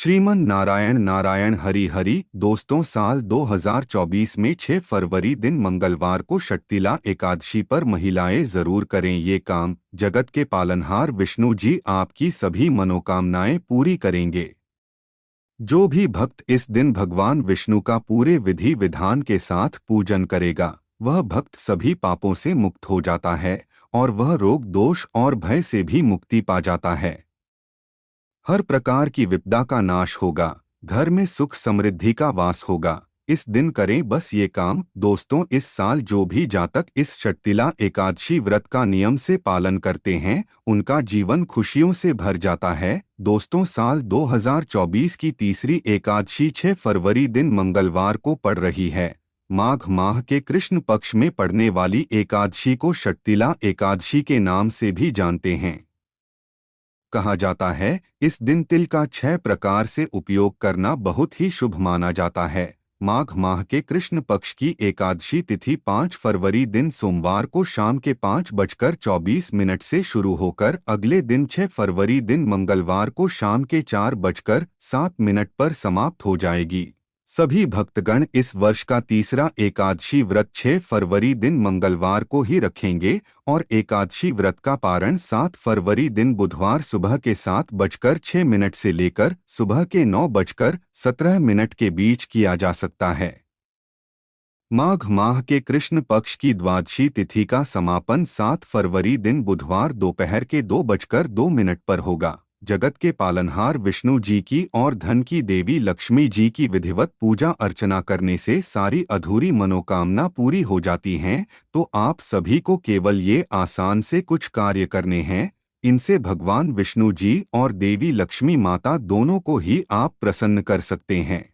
श्रीमन नारायण नारायण हरि हरि। दोस्तों, साल 2024 में 6 फरवरी दिन मंगलवार को शक्तिला एकादशी पर महिलाएं जरूर करें ये काम। जगत के पालनहार विष्णु जी आपकी सभी मनोकामनाएं पूरी करेंगे। जो भी भक्त इस दिन भगवान विष्णु का पूरे विधि विधान के साथ पूजन करेगा, वह भक्त सभी पापों से मुक्त हो जाता है और वह रोग दोष और भय से भी मुक्ति पा जाता है। हर प्रकार की विपदा का नाश होगा, घर में सुख समृद्धि का वास होगा। इस दिन करें बस ये काम। दोस्तों, इस साल जो भी जातक इस शक्तिला एकादशी व्रत का नियम से पालन करते हैं, उनका जीवन खुशियों से भर जाता है। दोस्तों, साल 2024 की तीसरी एकादशी 6 फरवरी दिन मंगलवार को पड़ रही है। माघ माह के कृष्ण पक्ष में पड़ने वाली एकादशी को शक्तिला एकादशी के नाम से भी जानते हैं। कहा जाता है, इस दिन तिल का 6 प्रकार से उपयोग करना बहुत ही शुभ माना जाता है। माघ माह के कृष्ण पक्ष की एकादशी तिथि 5 फरवरी दिन सोमवार को शाम के 5:24 से शुरू होकर अगले दिन 6 फरवरी दिन मंगलवार को शाम के 4:07 पर समाप्त हो जाएगी। सभी भक्तगण इस वर्ष का तीसरा एकादशी व्रत 6 फरवरी दिन मंगलवार को ही रखेंगे और एकादशी व्रत का पारण 7 फरवरी दिन बुधवार सुबह के 7:06 से लेकर सुबह के 9:17 के बीच किया जा सकता है। माघ माह के कृष्ण पक्ष की द्वादशी तिथि का समापन 7 फरवरी दिन बुधवार दोपहर के 2:02 पर होगा। जगत के पालनहार विष्णु जी की और धन की देवी लक्ष्मी जी की विधिवत पूजा अर्चना करने से सारी अधूरी मनोकामना पूरी हो जाती हैं। तो आप सभी को केवल ये आसान से कुछ कार्य करने हैं। इनसे भगवान विष्णु जी और देवी लक्ष्मी माता दोनों को ही आप प्रसन्न कर सकते हैं।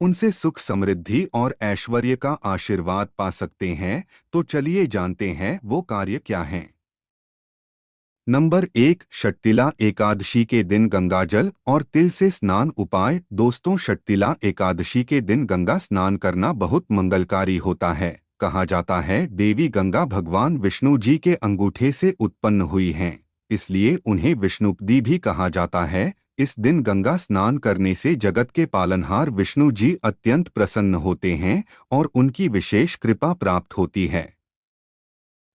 उनसे सुख समृद्धि और ऐश्वर्य का आशीर्वाद पा सकते हैं। तो चलिए जानते हैं वो कार्य क्या हैं। नंबर 1, शक्तिला एकादशी के दिन गंगाजल और तिल से स्नान उपाय। दोस्तों, शक्तिला एकादशी के दिन गंगा स्नान करना बहुत मंगलकारी होता है। कहा जाता है, देवी गंगा भगवान विष्णु जी के अंगूठे से उत्पन्न हुई हैं, इसलिए उन्हें विष्णुपदी भी कहा जाता है। इस दिन गंगा स्नान करने से जगत के पालनहार विष्णु जी अत्यंत प्रसन्न होते हैं और उनकी विशेष कृपा प्राप्त होती है।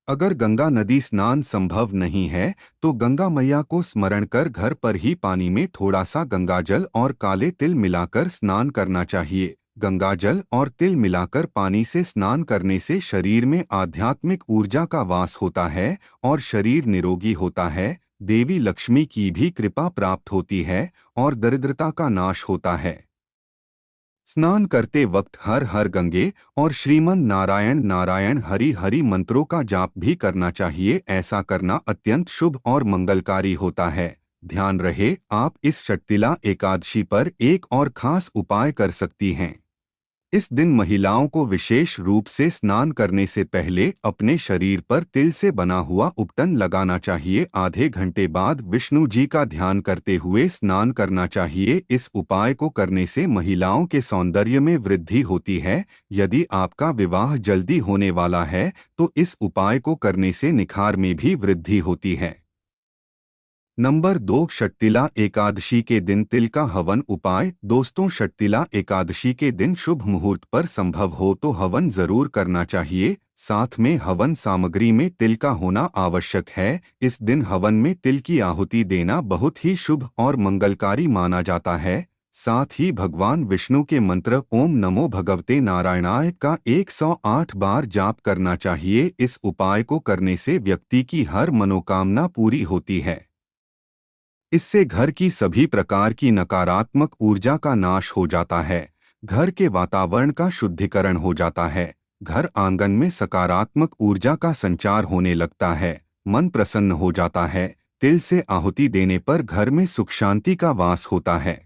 अगर गंगा नदी स्नान संभव नहीं है तो गंगा मैया को स्मरण कर घर पर ही पानी में थोड़ा सा गंगाजल और काले तिल मिलाकर स्नान करना चाहिए। गंगाजल और तिल मिलाकर पानी से स्नान करने से शरीर में आध्यात्मिक ऊर्जा का वास होता है और शरीर निरोगी होता है। देवी लक्ष्मी की भी कृपा प्राप्त होती है और दरिद्रता का नाश होता है। स्नान करते वक्त हर हर गंगे और श्रीमन नारायण नारायण हरि हरि मंत्रों का जाप भी करना चाहिए। ऐसा करना अत्यंत शुभ और मंगलकारी होता है। ध्यान रहे, आप इस शक्तिला एकादशी पर एक और खास उपाय कर सकती हैं। इस दिन महिलाओं को विशेष रूप से स्नान करने से पहले अपने शरीर पर तिल से बना हुआ उपटन लगाना चाहिए। आधे घंटे बाद विष्णु जी का ध्यान करते हुए स्नान करना चाहिए। इस उपाय को करने से महिलाओं के सौंदर्य में वृद्धि होती है। यदि आपका विवाह जल्दी होने वाला है तो इस उपाय को करने से निखार में भी वृद्धि होती है। नंबर 2, शक्तिला एकादशी के दिन तिल का हवन उपाय। दोस्तों, शक्तिला एकादशी के दिन शुभ मुहूर्त पर संभव हो तो हवन जरूर करना चाहिए। साथ में हवन सामग्री में तिल का होना आवश्यक है। इस दिन हवन में तिल की आहुति देना बहुत ही शुभ और मंगलकारी माना जाता है। साथ ही भगवान विष्णु के मंत्र ओम नमो भगवते नारायणाय का 108 बार जाप करना चाहिए। इस उपाय को करने से व्यक्ति की हर मनोकामना पूरी होती है। इससे घर की सभी प्रकार की नकारात्मक ऊर्जा का नाश हो जाता है। घर के वातावरण का शुद्धिकरण हो जाता है। घर आंगन में सकारात्मक ऊर्जा का संचार होने लगता है। मन प्रसन्न हो जाता है। तिल से आहुति देने पर घर में सुख शांति का वास होता है।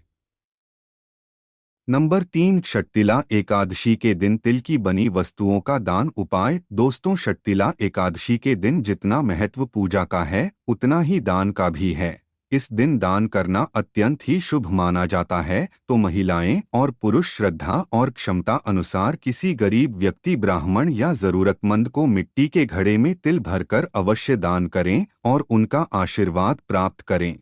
नंबर 3, शक्तिला एकादशी के दिन तिल की बनी वस्तुओं का दान उपाय। दोस्तों, शक्तिला एकादशी के दिन जितना महत्व पूजा का है उतना ही दान का भी है। इस दिन दान करना अत्यंत ही शुभ माना जाता है। तो महिलाएं और पुरुष श्रद्धा और क्षमता अनुसार किसी गरीब व्यक्ति, ब्राह्मण या जरूरतमंद को मिट्टी के घड़े में तिल भरकर अवश्य दान करें और उनका आशीर्वाद प्राप्त करें।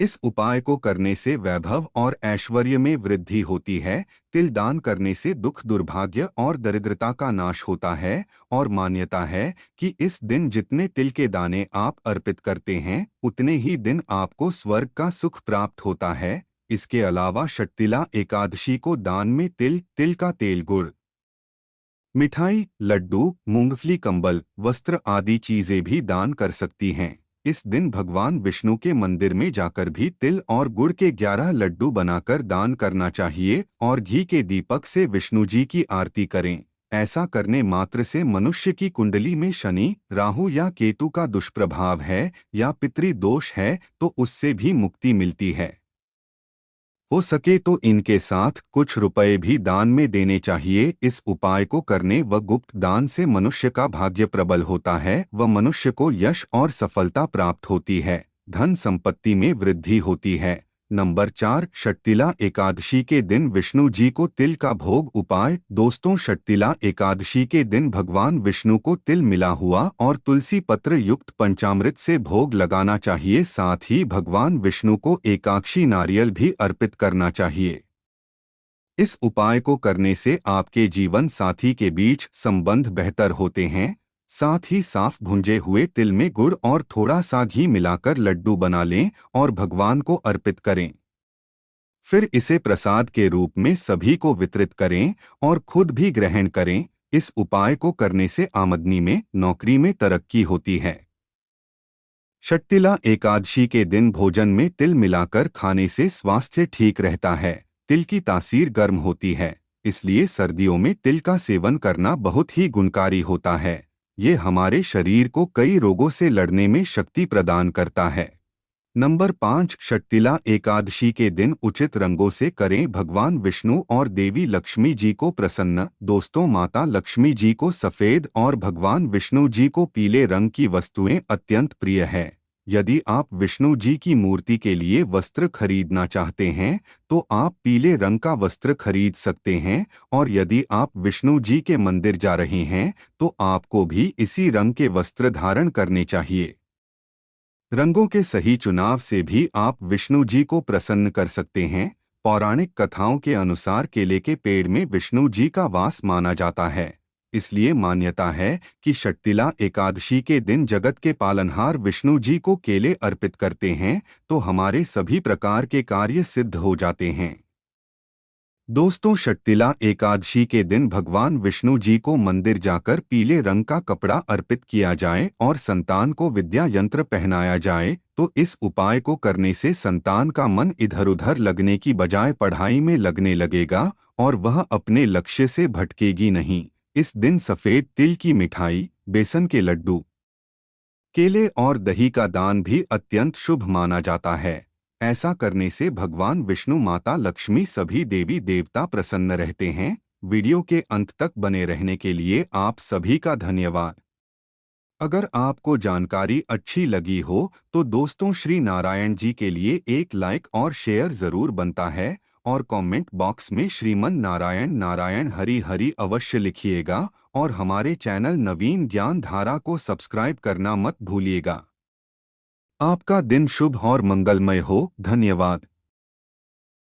इस उपाय को करने से वैभव और ऐश्वर्य में वृद्धि होती है। तिल दान करने से दुख, दुर्भाग्य और दरिद्रता का नाश होता है और मान्यता है कि इस दिन जितने तिल के दाने आप अर्पित करते हैं उतने ही दिन आपको स्वर्ग का सुख प्राप्त होता है। इसके अलावा षटतिला एकादशी को दान में तिल, तिल का तेल, गुड़, मिठाई, लड्डू, मूंगफली, कंबल, वस्त्र आदि चीजें भी दान कर सकती हैं। इस दिन भगवान विष्णु के मंदिर में जाकर भी तिल और गुड़ के 11 लड्डू बनाकर दान करना चाहिए और घी के दीपक से विष्णु जी की आरती करें। ऐसा करने मात्र से मनुष्य की कुंडली में शनि, राहु या केतु का दुष्प्रभाव है या पितृ दोष है तो उससे भी मुक्ति मिलती है। हो सके तो इनके साथ कुछ रुपए भी दान में देने चाहिए। इस उपाय को करने व गुप्त दान से मनुष्य का भाग्य प्रबल होता है व मनुष्य को यश और सफलता प्राप्त होती है, धन संपत्ति में वृद्धि होती है। नंबर 4, षटतिला एकादशी के दिन विष्णु जी को तिल का भोग। उपाय। दोस्तों, षटतिला एकादशी के दिन भगवान विष्णु को तिल मिला हुआ और तुलसी पत्र युक्त पंचामृत से भोग लगाना चाहिए। साथ ही भगवान विष्णु को एकाक्षी नारियल भी अर्पित करना चाहिए। इस उपाय को करने से आपके जीवन साथी के बीच संबंध बेहतर होते हैं। साथ ही साफ भुंजे हुए तिल में गुड़ और थोड़ा सा घी मिलाकर लड्डू बना लें और भगवान को अर्पित करें। फिर इसे प्रसाद के रूप में सभी को वितरित करें और खुद भी ग्रहण करें। इस उपाय को करने से आमदनी में, नौकरी में तरक्की होती है। षटतिला एकादशी के दिन भोजन में तिल मिलाकर खाने से स्वास्थ्य ठीक रहता है। तिल की तासीर गर्म होती है, इसलिए सर्दियों में तिल का सेवन करना बहुत ही गुणकारी होता है। ये हमारे शरीर को कई रोगों से लड़ने में शक्ति प्रदान करता है। नंबर 5, षटतिला एकादशी के दिन उचित रंगों से करें भगवान विष्णु और देवी लक्ष्मी जी को प्रसन्न। दोस्तों, माता लक्ष्मी जी को सफेद और भगवान विष्णु जी को पीले रंग की वस्तुएं अत्यंत प्रिय है। यदि आप विष्णु जी की मूर्ति के लिए वस्त्र खरीदना चाहते हैं तो आप पीले रंग का वस्त्र खरीद सकते हैं और यदि आप विष्णु जी के मंदिर जा रहे हैं तो आपको भी इसी रंग के वस्त्र धारण करने चाहिए। रंगों के सही चुनाव से भी आप विष्णु जी को प्रसन्न कर सकते हैं। पौराणिक कथाओं के अनुसार केले के पेड़ में विष्णु जी का वास माना जाता है, इसलिए मान्यता है कि षटतिला एकादशी के दिन जगत के पालनहार विष्णु जी को केले अर्पित करते हैं तो हमारे सभी प्रकार के कार्य सिद्ध हो जाते हैं। दोस्तों, षटतिला एकादशी के दिन भगवान विष्णु जी को मंदिर जाकर पीले रंग का कपड़ा अर्पित किया जाए और संतान को विद्या यंत्र पहनाया जाए तो इस उपाय को करने से संतान का मन इधर-उधर लगने की बजाय पढ़ाई में लगने लगेगा और वह अपने लक्ष्य से भटकेगी नहीं। इस दिन सफेद तिल की मिठाई, बेसन के लड्डू, केले और दही का दान भी अत्यंत शुभ माना जाता है। ऐसा करने से भगवान विष्णु, माता लक्ष्मी, सभी देवी देवता प्रसन्न रहते हैं। वीडियो के अंत तक बने रहने के लिए आप सभी का धन्यवाद। अगर आपको जानकारी अच्छी लगी हो तो दोस्तों, श्री नारायण जी के लिए एक लाइक और शेयर जरूर बनता है और कमेंट बॉक्स में श्रीमन नारायण नारायण हरि हरि अवश्य लिखिएगा और हमारे चैनल नवीन ज्ञान धारा को सब्सक्राइब करना मत भूलिएगा। आपका दिन शुभ और मंगलमय हो। धन्यवाद।